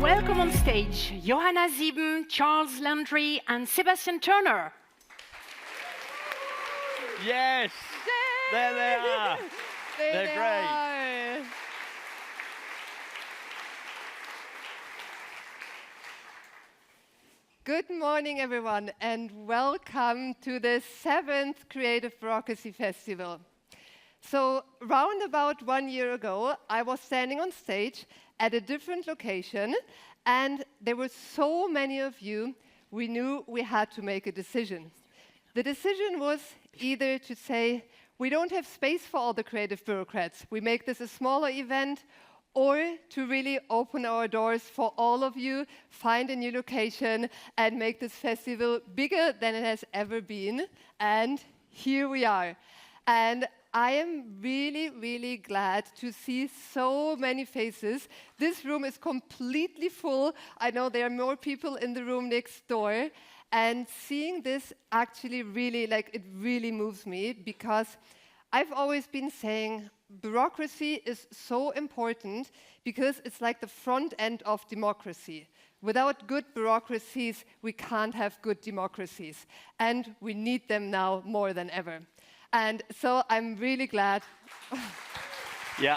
Welcome on stage, Johanna Sieben, Charles Landry, and Sebastian Turner. Yes, there they are. They're great. Are. Good morning, everyone, and welcome to the 7th Creative Bureaucracy Festival. So, round about 1 year ago, I was standing on stage at a different location, and there were so many of you, we knew we had to make a decision. The decision was either to say, we don't have space for all the creative bureaucrats, we make this a smaller event, or to really open our doors for all of you, find a new location, and make this festival bigger than it has ever been. And here we are. And I am really, really glad to see so many faces. This room is completely full. I know there are more people in the room next door. And seeing this actually really, it really moves me, because I've always been saying bureaucracy is so important because it's like the front end of democracy. Without good bureaucracies, we can't have good democracies. And we need them now more than ever. And so I'm really glad. Yeah.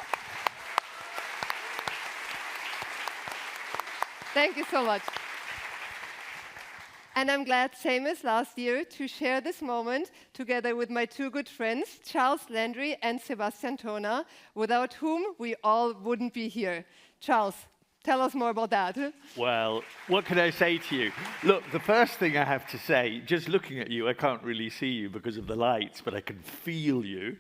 Thank you so much. And I'm glad, same as last year, to share this moment together with my two good friends, Charles Landry and Sebastian Turner, without whom we all wouldn't be here. Charles, tell us more about that. Well, what can I say to you? Look, the first thing I have to say, just looking at you, I can't really see you because of the lights, but I can feel you.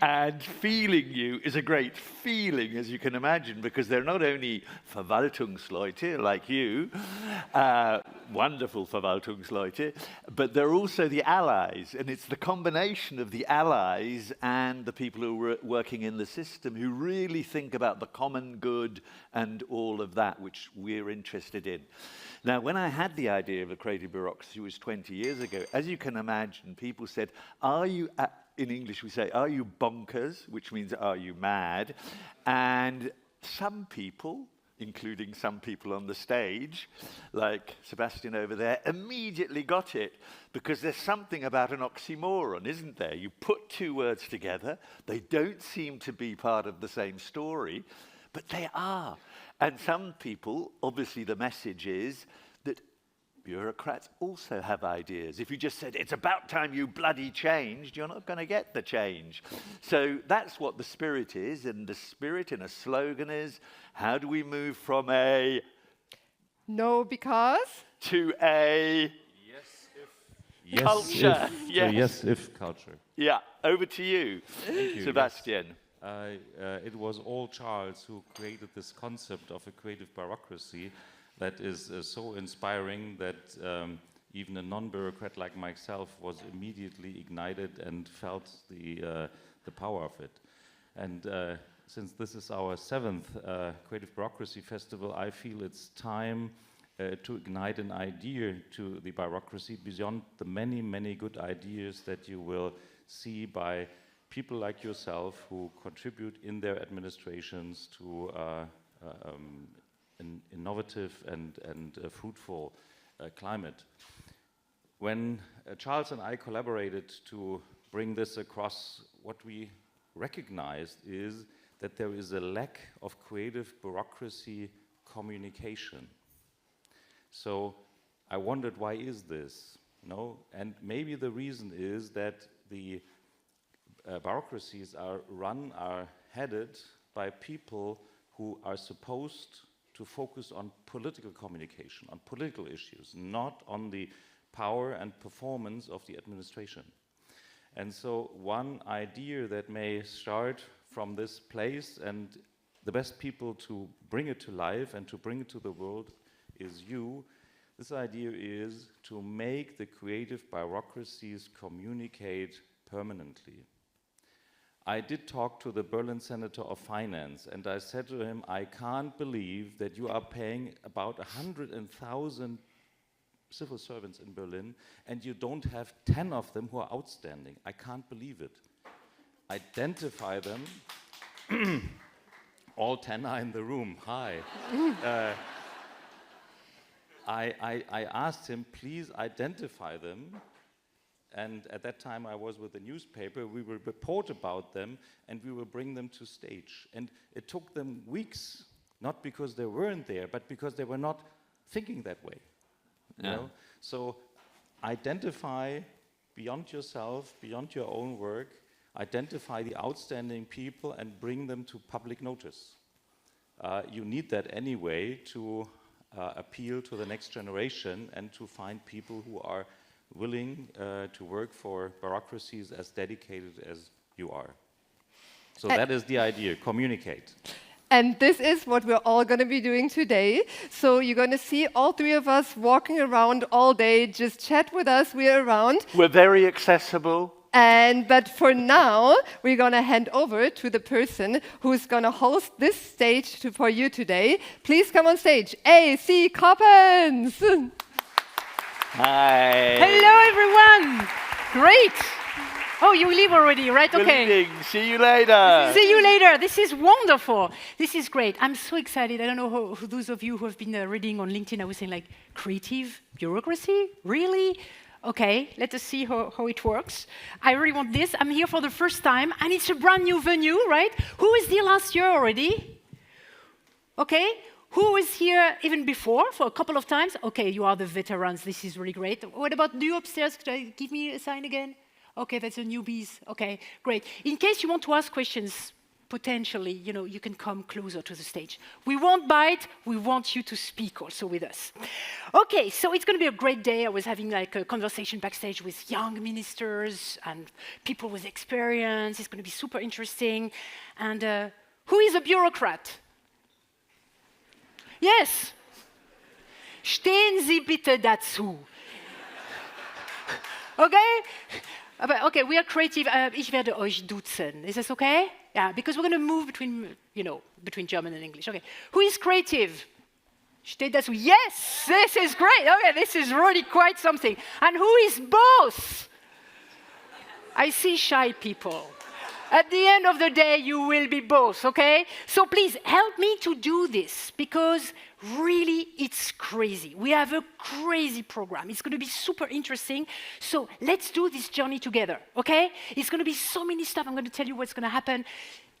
And feeling you is a great feeling, as you can imagine, because they're not only Verwaltungsleute like you, wonderful Verwaltungsleute, but they're also the allies. And it's the combination of the allies and the people who are working in the system who really think about the common good and all of that which we're interested in. Now, when I had the idea of a creative bureaucracy, it was 20 years ago, as you can imagine, people said, are you, in English we say, are you bonkers, which means are you mad? And some people, including some people on the stage, like Sebastian over there, immediately got it, because there's something about an oxymoron, isn't there? You put two words together, they don't seem to be part of the same story, but they are. And some people, obviously the message is that bureaucrats also have ideas. If you just said, it's about time you bloody changed, you're not going to get the change. So that's what the spirit is, and the spirit in a slogan is, how do we move from a... No, because... to a... Yes, culture. if. Yes. Yes, if culture. Yeah, over to you, Thank you. Sebastian. It was all Charles who created this concept of a creative bureaucracy that is so inspiring that even a non-bureaucrat like myself was immediately ignited and felt the power of it. And since this is our 7th Creative Bureaucracy Festival, I feel it's time to ignite an idea to the bureaucracy beyond the many, many good ideas that you will see by people like yourself who contribute in their administrations to an innovative and fruitful climate. When Charles and I collaborated to bring this across, what we recognized is that there is a lack of creative bureaucracy communication. So I wondered, why is this? And maybe the reason is that the bureaucracies are headed by people who are supposed to focus on political communication, on political issues, not on the power and performance of the administration. And so one idea that may start from this place, and the best people to bring it to life and to bring it to the world is you. This idea is to make the creative bureaucracies communicate permanently. I did talk to the Berlin Senator of Finance, and I said to him, I can't believe that you are paying about 100,000 civil servants in Berlin, and you don't have 10 of them who are outstanding. I can't believe it. Identify them, all 10 are in the room. Hi. I asked him, please identify them. And at that time, I was with the newspaper. We will report about them, and we will bring them to stage. And it took them weeks, not because they weren't there, but because they were not thinking that way. You know? So identify beyond yourself, beyond your own work, identify the outstanding people and bring them to public notice. You need that anyway to appeal to the next generation and to find people who are willing to work for bureaucracies as dedicated as you are. So that is the idea, communicate. And this is what we're all going to be doing today. So you're going to see all three of us walking around all day. Just chat with us. We're around. We're very accessible. But for now, we're going to hand over to the person who's going to host this stage for you today. Please come on stage. A.C. Coppens. Hi. Hello, everyone. Great. Oh, you leave already, right? We're Okay. leaving. See you later. See you later. This is wonderful. This is great. I'm so excited. I don't know who those of you who have been reading on LinkedIn, I was saying like, creative bureaucracy? Really? Okay, let us see how it works. I really want this. I'm here for the first time, and it's a brand new venue, right? Who was here last year already? Okay. Who was here even before, for a couple of times? Okay, you are the veterans. This is really great. What about you upstairs? Could I give me a sign again? Okay, that's the newbies. Okay, great. In case you want to ask questions, potentially, you can come closer to the stage. We won't bite. We want you to speak also with us. Okay, so it's going to be a great day. I was having like a conversation backstage with young ministers and people with experience. It's going to be super interesting. And who is a bureaucrat? Yes. Stehen Sie bitte dazu. Okay? Okay, we are creative. Ich werde euch duzen. Is this okay? Yeah, because we're going to move between German and English. Okay. Who is creative? Steht dazu. Yes, this is great. Okay, this is really quite something. And who is both? I see shy people. At the end of the day, you will be both, okay? So please help me to do this, because really it's crazy. We have a crazy program. It's going to be super interesting. So let's do this journey together, okay? It's going to be so many stuff. I'm going to tell you what's going to happen.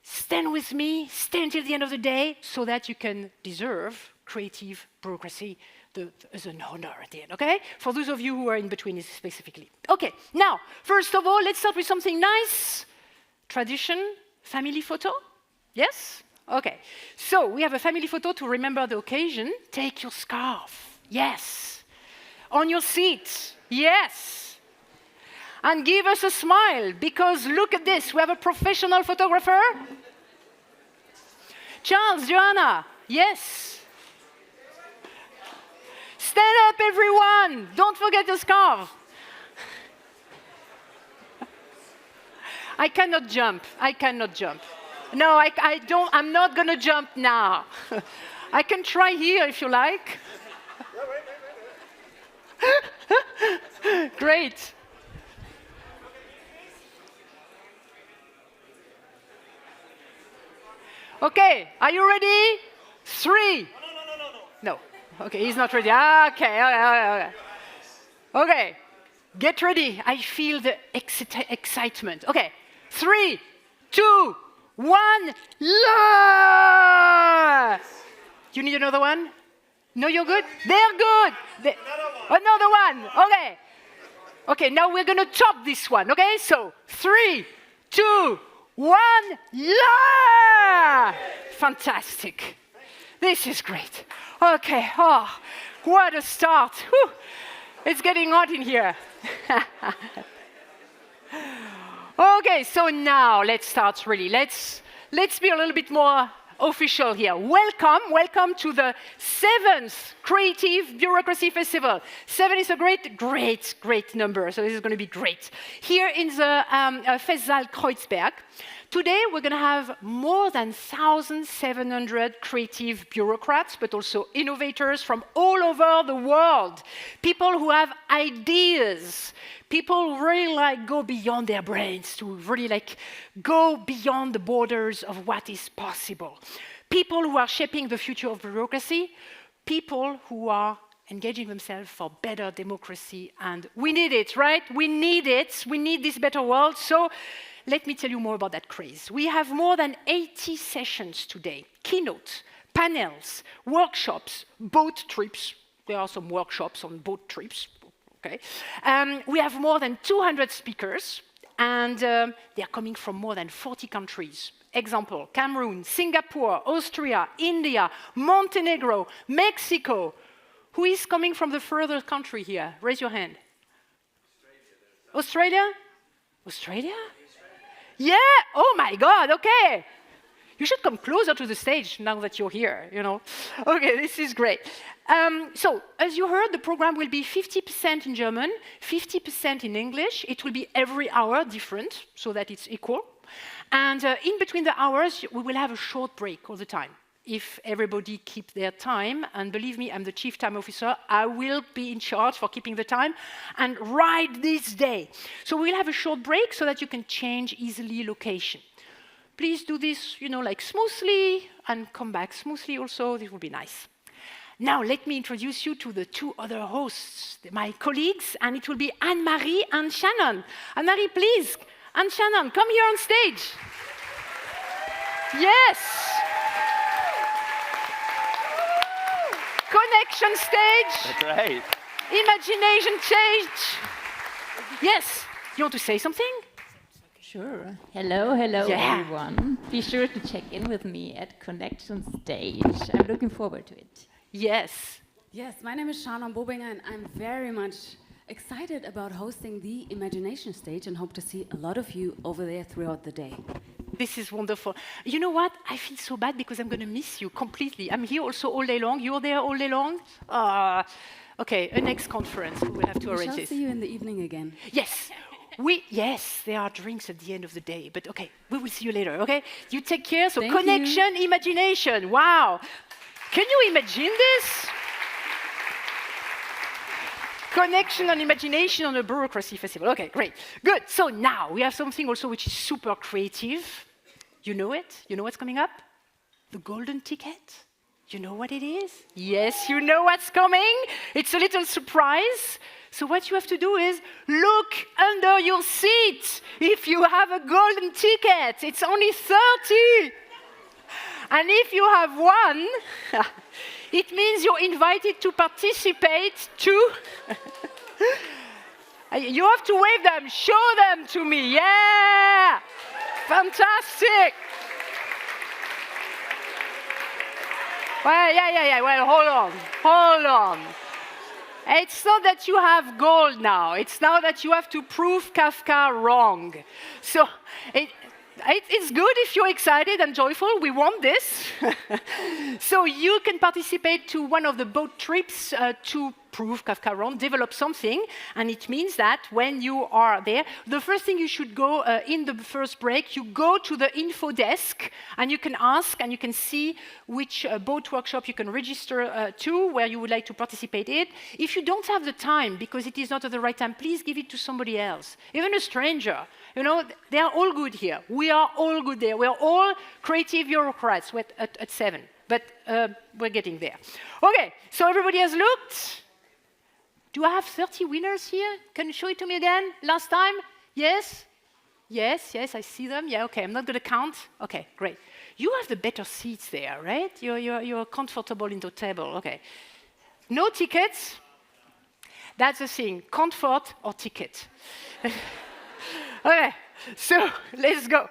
Stand with me, stay until the end of the day, so that you can deserve creative bureaucracy as an honor at the end, okay? For those of you who are in between specifically. Okay, now, first of all, let's start with something nice. Tradition, family photo? Yes? Okay. So we have a family photo to remember the occasion. Take your scarf. Yes. On your seat. Yes. And give us a smile, because look at this. We have a professional photographer. Charles, Johanna. Yes. Stand up, everyone. Don't forget your scarf. I cannot jump. I cannot jump. No, I don't. I'm not going to jump now. I can try here if you like. Great. Okay, are you ready? 3. No. Okay, he's not ready. Okay. Okay, get ready. I feel the excitement. Okay. 3, 2, 1, la! You need another one? No, you're good? They're good. Another one. Okay. Okay, now we're going to top this one, okay? So, 3, 2, 1, la! Fantastic. This is great. Okay. Oh, what a start. Whew. It's getting hot in here. Okay, so now let's start really. Let's be a little bit more official here. Welcome to the 7th Creative Bureaucracy Festival. 7 is a great number, so this is going to be great. Here in the Festsaal Kreuzberg, today we're going to have more than 1,700 creative bureaucrats, but also innovators from all over the world. People who have ideas, People really like go beyond their brains to really like go beyond the borders of what is possible. People who are shaping the future of bureaucracy, people who are engaging themselves for better democracy, and we need it, right? We need it. We need this better world. So let me tell you more about that craze. We have more than 80 sessions today, keynotes, panels, workshops, boat trips. There are some workshops on boat trips. Okay. We have more than 200 speakers, and they are coming from more than 40 countries. Example, Cameroon, Singapore, Austria, India, Montenegro, Mexico. Who is coming from the furthest country here? Raise your hand. Australia? Australia? Yeah! Oh my God, okay. You should come closer to the stage now that you're here, you know. Okay, this is great. So, as you heard, the program will be 50% in German, 50% in English. It will be every hour different, so that it's equal. And in between the hours, we will have a short break all the time. If everybody keeps their time, and believe me, I'm the chief time officer, I will be in charge for keeping the time, and right this day. So we'll have a short break so that you can change easily location. Please do this, you know, like smoothly, and come back smoothly also. This will be nice. Now, let me introduce you to the two other hosts, my colleagues, and it will be Anne-Marie and Shannon. Anne-Marie, please, and Shannon, come here on stage. Yes. Connection stage. That's right. Imagination change. Yes. You want to say something? Sure. Hello, Yeah. everyone. Be sure to check in with me at Connection Stage. I'm looking forward to it. Yes. Yes, my name is Shannon Bobinger, and I'm very much excited about hosting the Imagination Stage and hope to see a lot of you over there throughout the day. This is wonderful. You know what? I feel so bad because I'm going to miss you completely. I'm here also all day long. You're there all day long? Okay, a next conference. We will have to We arrange shall this. see you in the evening again. Yes. Yes, there are drinks at the end of the day. But okay, we will see you later, okay? You take care. So Thank connection, imagination. Wow. Can you imagine this? Connection and imagination on a bureaucracy festival. Okay, great. Good. So now we have something also which is super creative. You know it? You know what's coming up? The golden ticket. You know what it is? Yes, you know what's coming. It's a little surprise. So what you have to do is look under your seat if you have a golden ticket. It's only 30. And if you have one, it means you're invited to participate too. You have to wave them, show them to me. Yeah! Fantastic! Well, yeah. Well, hold on. It's not that you have gold now. It's now that you have to prove Kafka wrong. So it's good if you're excited and joyful. We want this. So you can participate to one of the boat trips to prove Kafka wrong, develop something, and it means that when you are there, the first thing you should go in the first break, you go to the info desk, and you can ask, and you can see which boat workshop you can register to, where you would like to participate in. If you don't have the time, because it is not at the right time, please give it to somebody else, even a stranger. You know, they are all good here. We are all good there. We are all creative bureaucrats at 7, but we're getting there. Okay, so everybody has looked. Do I have 30 winners here? Can you show it to me again? Last time? Yes? Yes, I see them. Yeah, okay, I'm not going to count. Okay, great. You have the better seats there, right? You're comfortable in the table. Okay. No tickets? That's the thing, comfort or ticket. Okay, so let's go.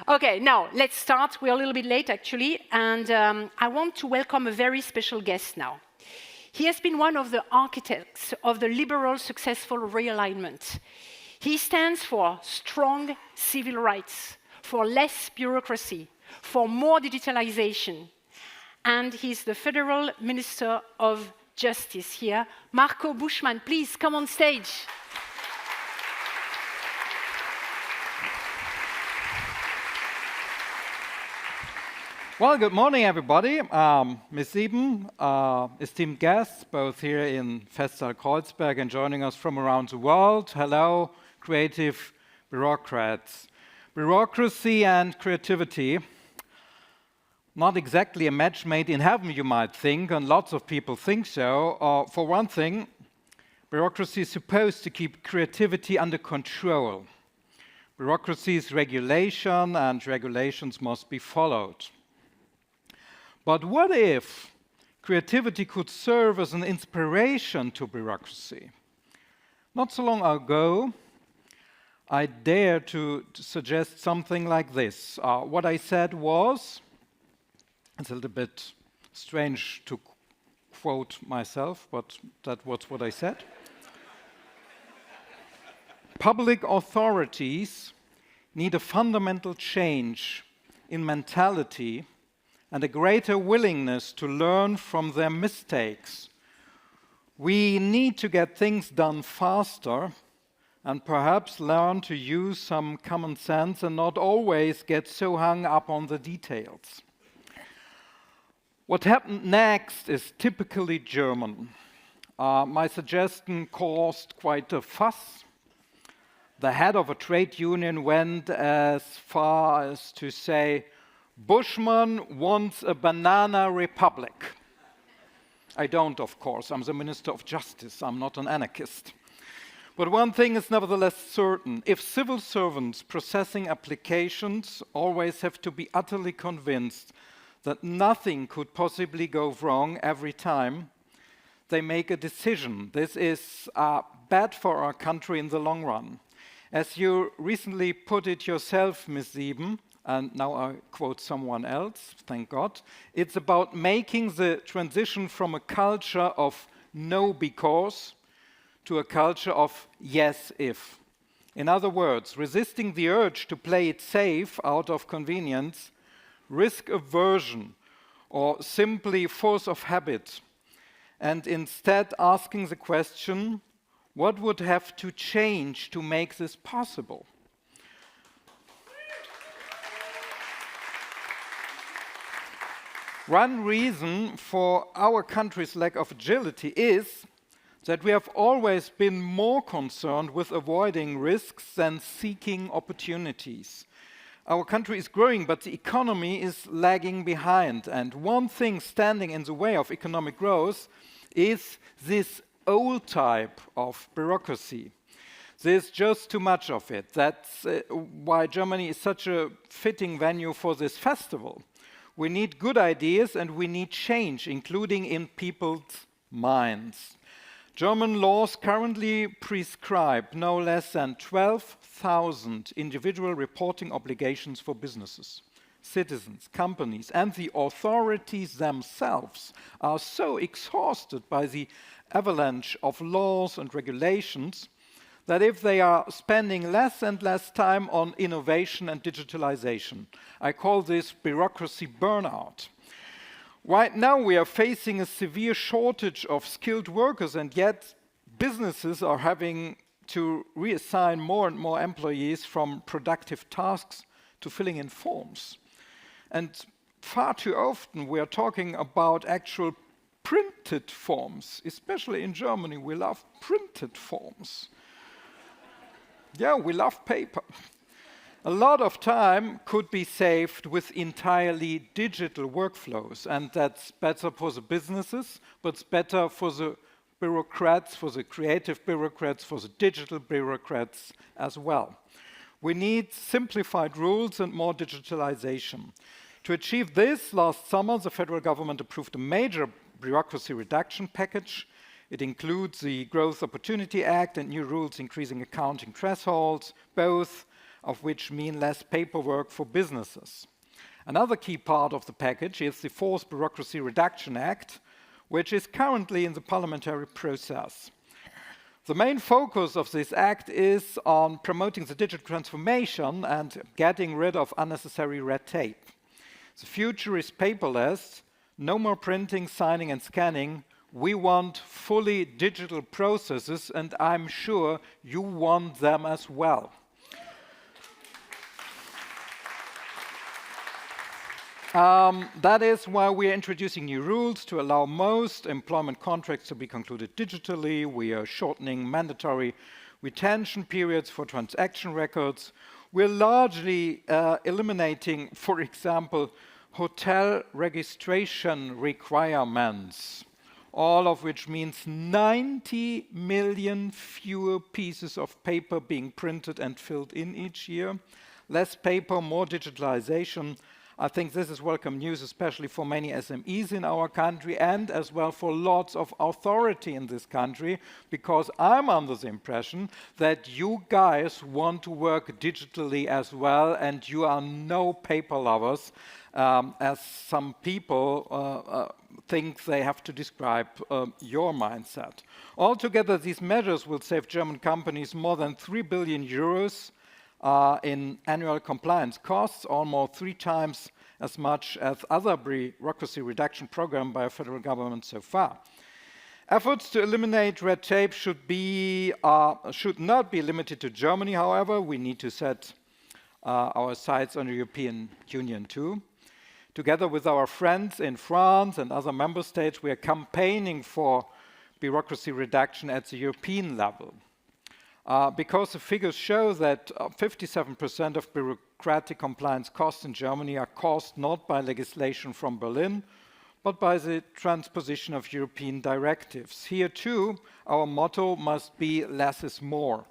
Okay, now let's start. We're a little bit late, actually, and I want to welcome a very special guest now. He has been one of the architects of the liberal successful realignment. He stands for strong civil rights, for less bureaucracy, for more digitalization. And he's the Federal Minister of Justice here. Marco Buschmann, please come on stage. Well, good morning, everybody. Ms. Sieben, esteemed guests, both here in Festsaal Kreuzberg and joining us from around the world. Hello, creative bureaucrats. Bureaucracy and creativity, not exactly a match made in heaven, you might think, and lots of people think so. For one thing, bureaucracy is supposed to keep creativity under control. Bureaucracy is regulation, and regulations must be followed. But what if creativity could serve as an inspiration to bureaucracy? Not so long ago, I dared to suggest something like this. What I said was, it's a little bit strange to quote myself, but that was what I said. Public authorities need a fundamental change in mentality and a greater willingness to learn from their mistakes. We need to get things done faster and perhaps learn to use some common sense and not always get so hung up on the details. What happened next is typically German. My suggestion caused quite a fuss. The head of a trade union went as far as to say, Buschmann wants a banana republic. I don't, of course. I'm the Minister of Justice. I'm not an anarchist. But one thing is nevertheless certain. If civil servants processing applications always have to be utterly convinced that nothing could possibly go wrong every time they make a decision, this is bad for our country in the long run. As you recently put it yourself, Ms. Sieben, and now I quote someone else, thank God, it's about making the transition from a culture of no because to a culture of yes if. In other words, resisting the urge to play it safe out of convenience, risk aversion, or simply force of habit, and instead asking the question, what would have to change to make this possible? One reason for our country's lack of agility is that we have always been more concerned with avoiding risks than seeking opportunities. Our country is growing, but the economy is lagging behind. And one thing standing in the way of economic growth is this old type of bureaucracy. There's just too much of it. That's why Germany is such a fitting venue for this festival. We need good ideas and we need change, including in people's minds. German laws currently prescribe no less than 12,000 individual reporting obligations for businesses. Citizens, companies, and the authorities themselves are so exhausted by the avalanche of laws and regulations that if they are spending less and less time on innovation and digitalization, I call this bureaucracy burnout. Right now we are facing a severe shortage of skilled workers, and yet businesses are having to reassign more and more employees from productive tasks to filling in forms. And far too often we are talking about actual printed forms. Especially in Germany, we love printed forms. Yeah, we love paper. A lot of time could be saved with entirely digital workflows, and that's better for the businesses, but it's better for the bureaucrats, for the creative bureaucrats, for the digital bureaucrats as well. We need simplified rules and more digitalization. To achieve this, last summer, the federal government approved a major bureaucracy reduction package. It includes the Growth Opportunity Act and new rules increasing accounting thresholds, both of which mean less paperwork for businesses. Another key part of the package is the Fourth Bureaucracy Reduction Act, which is currently in the parliamentary process. The main focus of this act is on promoting the digital transformation and getting rid of unnecessary red tape. The future is paperless, no more printing, signing, and scanning. We want fully digital processes, and I'm sure you want them as well. That is why we are introducing new rules to allow most employment contracts to be concluded digitally. We are shortening mandatory retention periods for transaction records. We're largely eliminating, for example, hotel registration requirements, all of which means 90 million fewer pieces of paper being printed and filled in each year. Less paper, more digitalization. I think this is welcome news, especially for many SMEs in our country and as well for lots of authority in this country, because I'm under the impression that you guys want to work digitally as well and you are no paper lovers, as some people think they have to describe your mindset. Altogether, these measures will save German companies more than 3 billion euros in annual compliance costs, almost 3 times as much as other bureaucracy reduction programs by a federal government so far. Efforts to eliminate red tape should not be limited to Germany, however. We need to set our sights on the European Union too. Together with our friends in France and other member states, we are campaigning for bureaucracy reduction at the European level. Because the figures show that 57% of bureaucratic compliance costs in Germany are caused not by legislation from Berlin, but by the transposition of European directives. Here too, our motto must be less is more.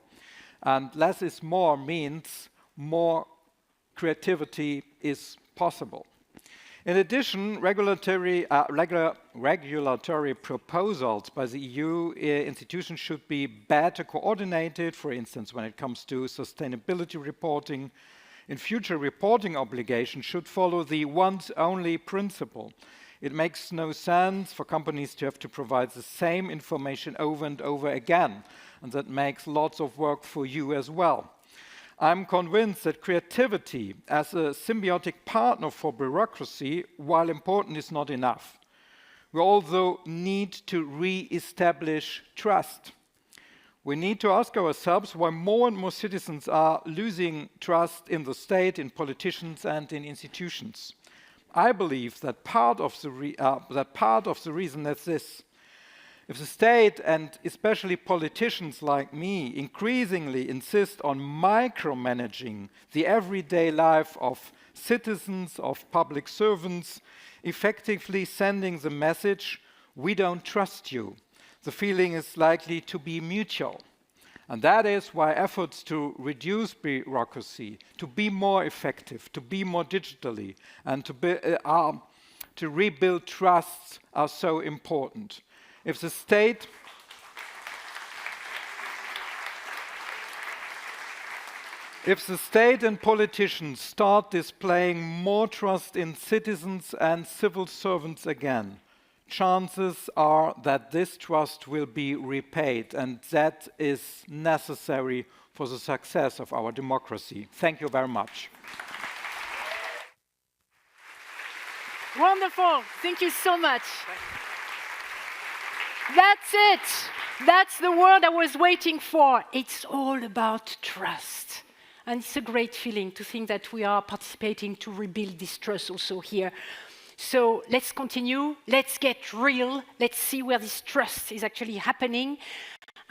And less is more means more creativity is possible. In addition, regulatory proposals by the EU institutions should be better coordinated, for instance, when it comes to sustainability reporting. In future, reporting obligations should follow the once-only principle. It makes no sense for companies to have to provide the same information over and over again, and that makes lots of work for you as well. I'm convinced that creativity as a symbiotic partner for bureaucracy, while important, is not enough. We also need to re-establish trust. We need to ask ourselves why more and more citizens are losing trust in the state, in politicians, and in institutions. I believe that part of the reason is this. If the state, and especially politicians like me, increasingly insist on micromanaging the everyday life of citizens, of public servants, effectively sending the message, we don't trust you, the feeling is likely to be mutual. And that is why efforts to reduce bureaucracy, to be more effective, to be more digitally, and to rebuild trusts are so important. If the state and politicians start displaying more trust in citizens and civil servants again, chances are that this trust will be repaid, and that is necessary for the success of our democracy. Thank you very much. Wonderful. Thank you so much. That's it. That's the word I was waiting for. It's all about trust. And it's a great feeling to think that we are participating to rebuild this trust also here. So let's continue. Let's get real. Let's see where this trust is actually happening.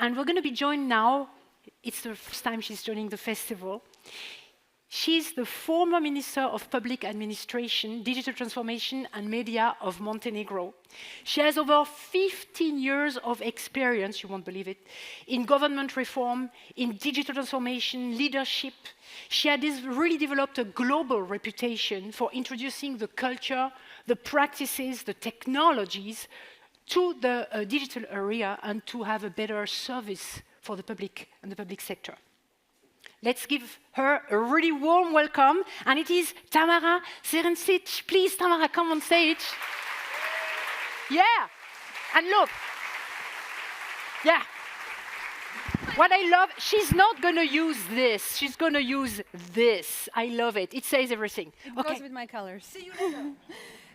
And we're going to be joined now. It's the first time she's joining the festival. She's the former Minister of Public Administration, Digital Transformation and Media of Montenegro. She has over 15 years of experience, you won't believe it, in government reform, in digital transformation, leadership. She had really developed a global reputation for introducing the culture, the practices, the technologies to the digital area and to have a better service for the public and the public sector. Let's give her a really warm welcome, and it is Tamara Srzentiခြ. Please, Tamara, come on stage. Yeah, and look. Yeah. What I love, she's not going to use this. She's going to use this. I love it. It says everything. It goes with my colors. See you later.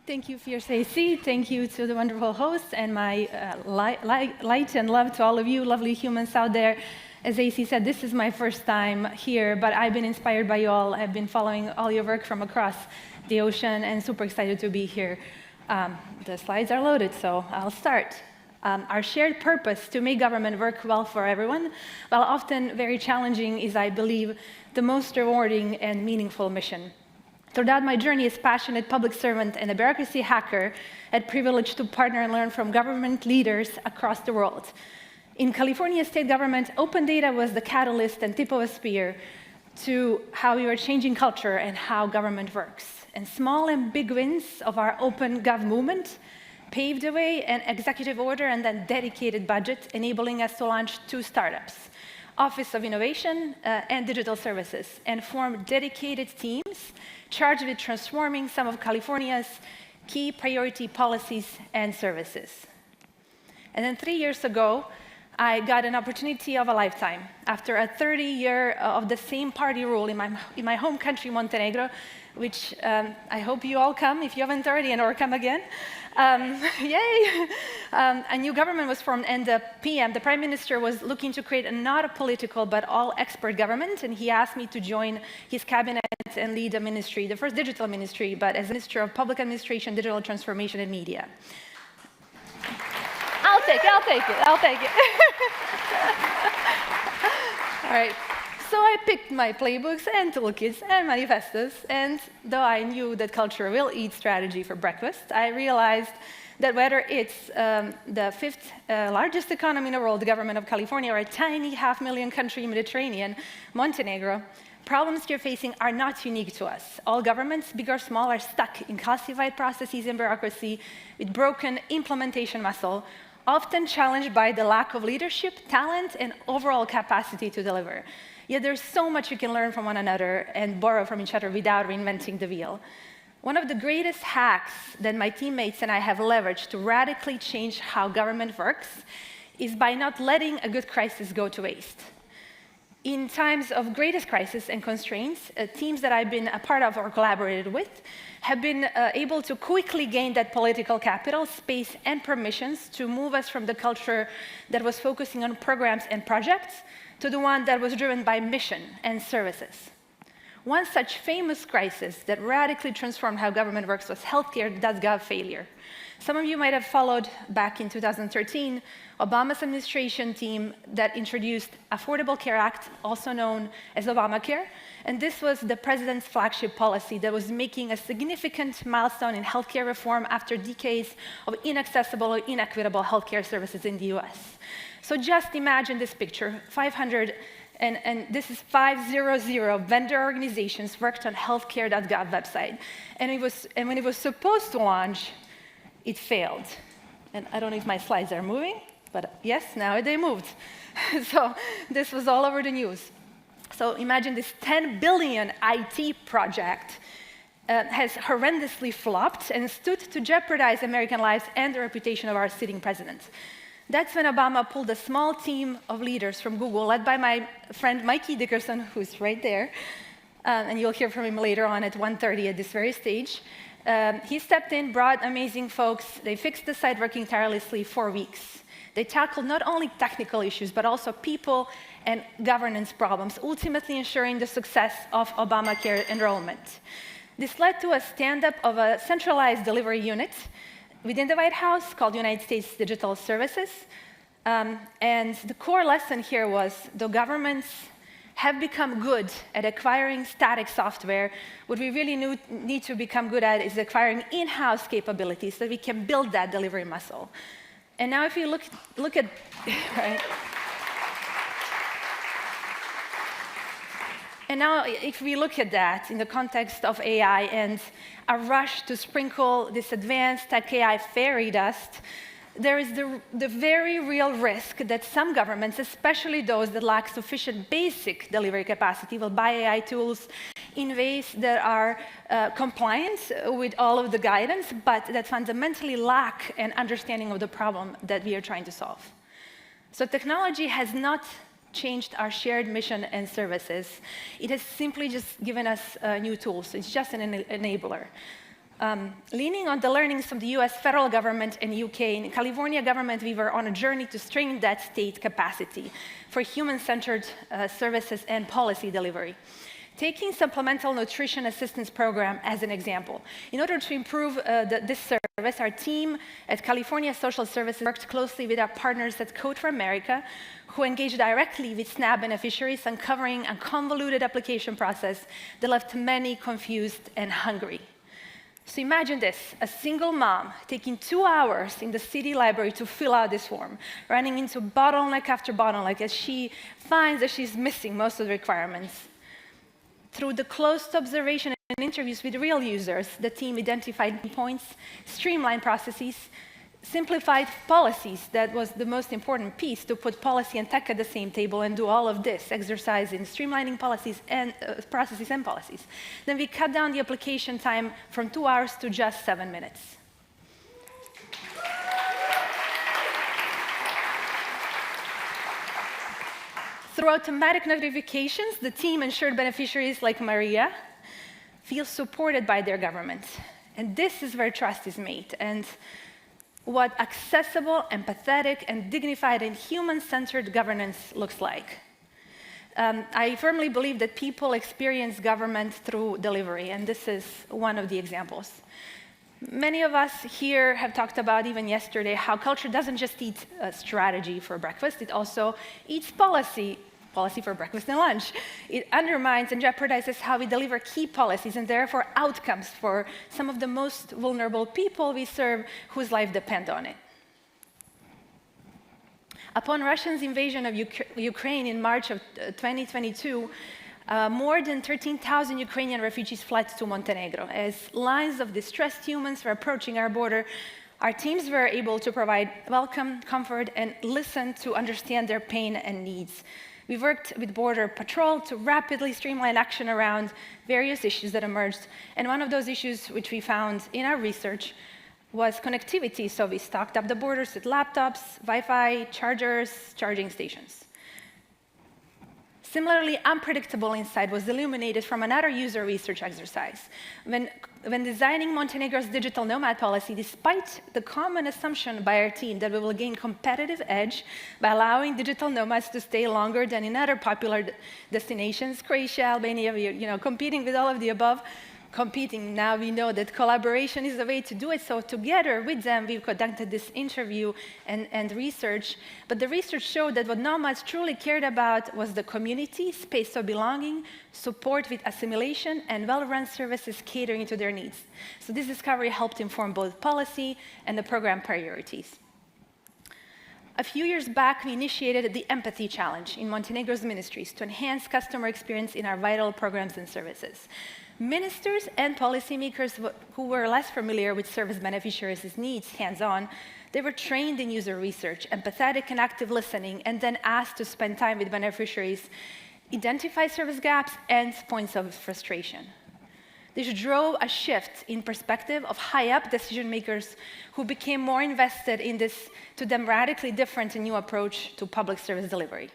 Thank you, Fierce. Thank you to the wonderful hosts, and my light and love to all of you lovely humans out there. As AC said, this is my first time here, but I've been inspired by you all. I've been following all your work from across the ocean and super excited to be here. The slides are loaded, so I'll start. Our shared purpose to make government work well for everyone, while often very challenging, is, I believe, the most rewarding and meaningful mission. Throughout my journey as passionate public servant and a bureaucracy hacker, I had privilege to partner and learn from government leaders across the world. In California state government, open data was the catalyst and tip of a spear to how we were changing culture and how government works. And small and big wins of our open gov movement paved the way, an executive order and then dedicated budget, enabling us to launch 2 startups, Office of Innovation and Digital Services, and form dedicated teams charged with transforming some of California's key priority policies and services. And then 3 years ago, I got an opportunity of a lifetime. After a 30-year of the same party rule in my home country, Montenegro, which I hope you all come if you haven't already, and or come again. Yay! A new government was formed, and the PM, the Prime Minister, was looking to create not a political but all-expert government, and he asked me to join his cabinet and lead a ministry, the first digital ministry, but as Minister of Public Administration, Digital Transformation, and Media. I'll take it. All right. So I picked my playbooks and toolkits and manifestos, and though I knew that culture will eat strategy for breakfast, I realized that whether it's the 5th largest economy in the world, the government of California, or a tiny 500,000 country, Mediterranean, Montenegro, problems you're facing are not unique to us. All governments, big or small, are stuck in calcified processes and bureaucracy with broken implementation muscle, often challenged by the lack of leadership, talent, and overall capacity to deliver. Yet there's so much you can learn from one another and borrow from each other without reinventing the wheel. One of the greatest hacks that my teammates and I have leveraged to radically change how government works is by not letting a good crisis go to waste. In times of greatest crisis and constraints, teams that I've been a part of or collaborated with have been able to quickly gain that political capital, space, and permissions to move us from the culture that was focusing on programs and projects to the one that was driven by mission and services. One such famous crisis that radically transformed how government works was healthcare.gov failure. Some of you might have followed back in 2013, Obama's administration team that introduced Affordable Care Act, also known as Obamacare, and this was the president's flagship policy that was making a significant milestone in healthcare reform after decades of inaccessible or inequitable healthcare services in the US. So just imagine this picture, 500, and this is 500 vendor organizations worked on healthcare.gov website. And when it was supposed to launch, it failed. And I don't know if my slides are moving, but yes, now they moved. So this was all over the news. So imagine this 10 billion IT project has horrendously flopped and stood to jeopardize American lives and the reputation of our sitting president. That's when Obama pulled a small team of leaders from Google, led by my friend Mikey Dickerson, who's right there, and you'll hear from him later on at 1:30 at this very stage. He stepped in, brought amazing folks. They fixed the site working tirelessly for weeks. They tackled not only technical issues, but also people and governance problems, ultimately ensuring the success of Obamacare enrollment. This led to a stand-up of a centralized delivery unit within the White House called United States Digital Services. And the core lesson here was, though governments have become good at acquiring static software, what we really need to become good at is acquiring in-house capabilities so we can build that delivery muscle. And now if you look at, right? And now if we look at that in the context of AI and a rush to sprinkle this advanced tech AI fairy dust, there is the very real risk that some governments, especially those that lack sufficient basic delivery capacity, will buy AI tools in ways that are compliant with all of the guidance, but that fundamentally lack an understanding of the problem that we are trying to solve. So technology has not changed our shared mission and services. It has simply just given us new tools. It's just an enabler. Leaning on the learnings from the US federal government and UK and California government, we were on a journey to strengthen that state capacity for human-centered services and policy delivery. Taking supplemental nutrition assistance program as an example. In order to improve this service, our team at California Social Services worked closely with our partners at Code for America, who engaged directly with SNAP beneficiaries, uncovering a convoluted application process that left many confused and hungry. So imagine this, a single mom taking 2 hours in the city library to fill out this form, running into bottleneck after bottleneck as she finds that she's missing most of the requirements. Through the close observation and interviews with real users, the team identified points, streamlined processes, simplified policies. That was the most important piece, to put policy and tech at the same table and do all of this exercise in streamlining policies and processes and policies. Then we cut down the application time from 2 hours to just 7 minutes. Through automatic notifications, the team ensured beneficiaries like Maria feel supported by their government. And this is where trust is made, and what accessible, empathetic, and dignified and human-centered governance looks like. I firmly believe that people experience government through delivery, and this is one of the examples. Many of us here have talked about, even yesterday, how culture doesn't just eat strategy for breakfast, it also eats policy for breakfast and lunch. It undermines and jeopardizes how we deliver key policies and therefore outcomes for some of the most vulnerable people we serve whose life depend on it. Upon Russia's invasion of Ukraine in March of 2022, more than 13,000 Ukrainian refugees fled to Montenegro. As lines of distressed humans were approaching our border, our teams were able to provide welcome, comfort, and listen to understand their pain and needs. We worked with Border Patrol to rapidly streamline action around various issues that emerged. And one of those issues which we found in our research was connectivity. So we stocked up the borders with laptops, Wi-Fi, chargers, charging stations. Similarly, unpredictable insight was illuminated from another user research exercise. When designing Montenegro's digital nomad policy, despite the common assumption by our team that we will gain competitive edge by allowing digital nomads to stay longer than in other popular destinations, Croatia, Albania, competing with all of the above, now we know that collaboration is the way to do it. So together with them, we've conducted this interview and research. But the research showed that what nomads truly cared about was the community, space of belonging, support with assimilation, and well-run services catering to their needs. So this discovery helped inform both policy and the program priorities. A few years back, we initiated the Empathy Challenge in Montenegro's ministries to enhance customer experience in our vital programs and services. Ministers and policymakers who were less familiar with service beneficiaries' needs hands-on, they were trained in user research, empathetic and active listening, and then asked to spend time with beneficiaries, identify service gaps and points of frustration. This drove a shift in perspective of high-up decision makers who became more invested in this, to them, radically different and new approach to public service delivery.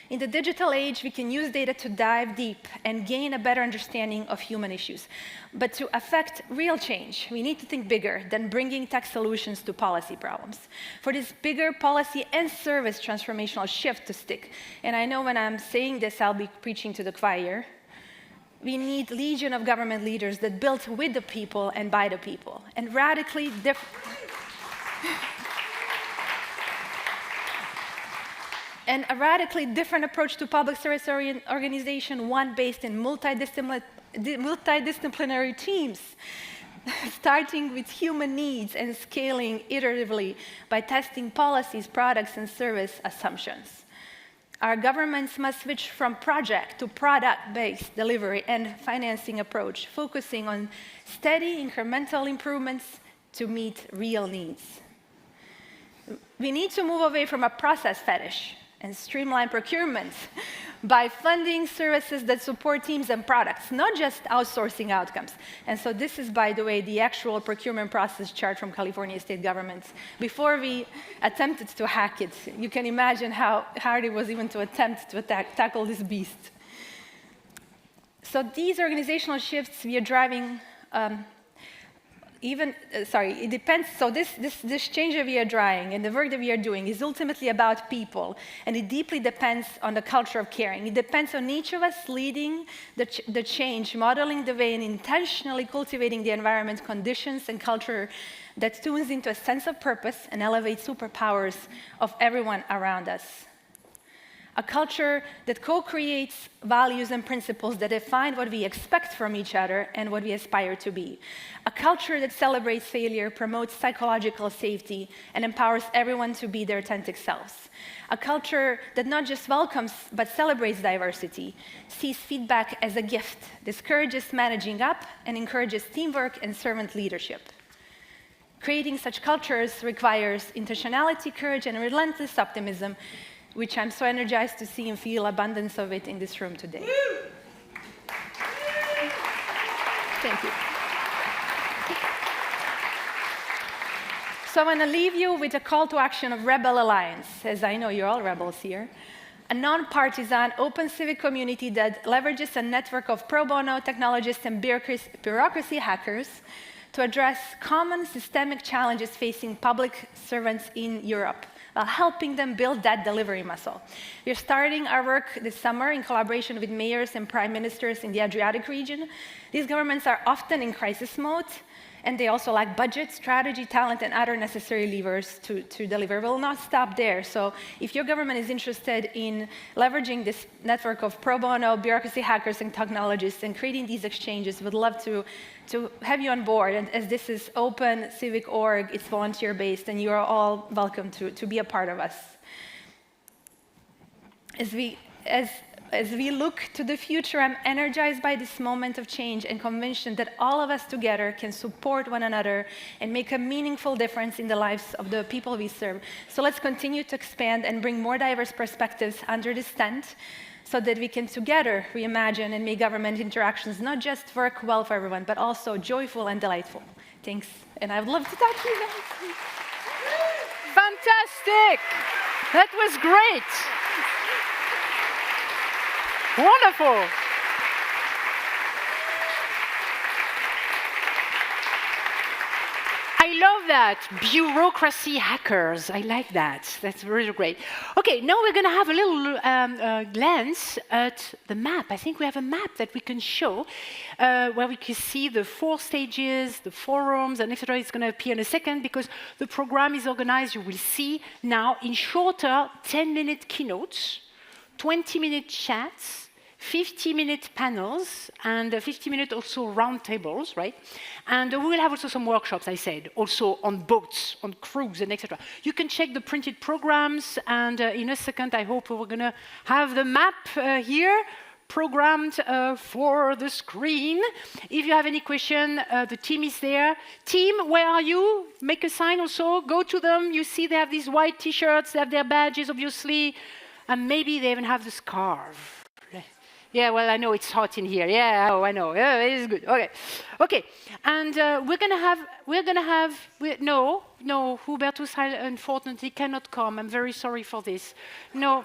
In the digital age, we can use data to dive deep and gain a better understanding of human issues. But to affect real change, we need to think bigger than bringing tech solutions to policy problems. For this bigger policy and service transformational shift to stick, and I know when I'm saying this, I'll be preaching to the choir, we need legion of government leaders that build with the people and by the people, and radically and a radically different approach to public service organization, one based in multidisciplinary teams, starting with human needs and scaling iteratively by testing policies, products, and service assumptions. Our governments must switch from project to product-based delivery and financing approach, focusing on steady incremental improvements to meet real needs. We need to move away from a process fetish and streamline procurement by funding services that support teams and products, not just outsourcing outcomes. And so this is, by the way, the actual procurement process chart from California state governments. Before we attempted to hack it, you can imagine how hard it was even to attempt to tackle this beast. So these organizational shifts we are driving it depends. So this change that we are drawing and the work that we are doing is ultimately about people, and it deeply depends on the culture of caring. It depends on each of us leading the change, modeling the way, and intentionally cultivating the environment, conditions, and culture that tunes into a sense of purpose and elevates superpowers of everyone around us. A culture that co-creates values and principles that define what we expect from each other and what we aspire to be. A culture that celebrates failure, promotes psychological safety, and empowers everyone to be their authentic selves. A culture that not just welcomes but celebrates diversity, sees feedback as a gift, discourages managing up, and encourages teamwork and servant leadership. Creating such cultures requires intentionality, courage, and relentless optimism, which I'm so energized to see and feel abundance of it in this room today. Thank you. So I want to leave you with a call to action of Rebel Alliance, as I know you're all rebels here, a non-partisan, open civic community that leverages a network of pro bono technologists and bureaucracy hackers to address common systemic challenges facing public servants in Europe, while helping them build that delivery muscle. We're starting our work this summer in collaboration with mayors and prime ministers in the Adriatic region. These governments are often in crisis mode, and they also lack budget, strategy, talent, and other necessary levers to deliver. We'll not stop there. So if your government is interested in leveraging this network of pro bono, bureaucracy hackers, and technologists and creating these exchanges, we'd love to have you on board. And as this is open civic org, it's volunteer-based, and you are all welcome to be a part of us. As we look to the future, I'm energized by this moment of change and convinced that all of us together can support one another and make a meaningful difference in the lives of the people we serve. So let's continue to expand and bring more diverse perspectives under this tent so that we can together reimagine and make government interactions not just work well for everyone, but also joyful and delightful. Thanks, and I would love to talk to you guys. Fantastic! That was great! Wonderful! I love that. Bureaucracy hackers. I like that. That's really great. Okay, now we're going to have a little glance at the map. I think we have a map that we can show where we can see the 4 stages, the forums, and etc. It's going to appear in a second because the program is organized, you will see now, in shorter 10-minute keynotes, 20-minute chats, 50-minute panels, and 50-minute also roundtables, right? And we will have also some workshops, I said, also on boats, on cruise, and etc. You can check the printed programs, and in a second, I hope we're going to have the map here programmed for the screen. If you have any question, the team is there. Team, where are you? Make a sign also. Go to them. You see they have these white T-shirts. They have their badges, obviously. And maybe they even have the scarf. Yeah, well, I know it's hot in here. Yeah, oh, I know. Yeah, it is good. Okay, okay. And we're gonna have. No, Hubertus Heil unfortunately cannot come. I'm very sorry for this. No,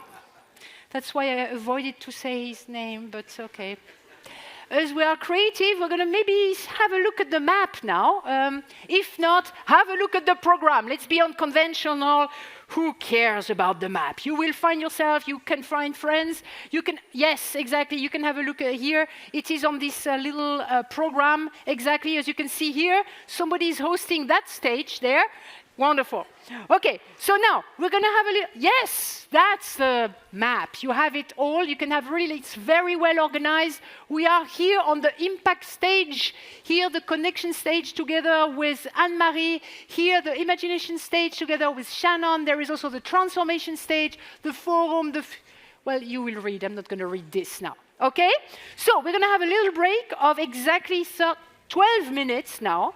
that's why I avoided to say his name. But okay. As we are creative, we're gonna maybe have a look at the map now. If not, have a look at the program. Let's be unconventional. Who cares about the map? You will find yourself, you can find friends, you can, yes, exactly, you can have a look here. It is on this little program, exactly as you can see here. Somebody is hosting that stage there. Wonderful. Okay, so now we're going to have a little, yes, that's the map. You have it all. You can have really, it's very well organized. We are here on the impact stage, here the connection stage together with Anne-Marie, here the imagination stage together with Shannon. There is also the transformation stage, the forum, well, you will read. I'm not going to read this now. Okay? So we're going to have a little break of exactly 12 minutes now.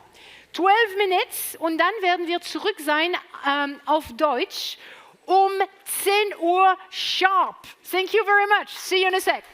12 minutes und dann werden wir zurück sein auf Deutsch 10 Uhr sharp. Thank you very much. See you in a sec.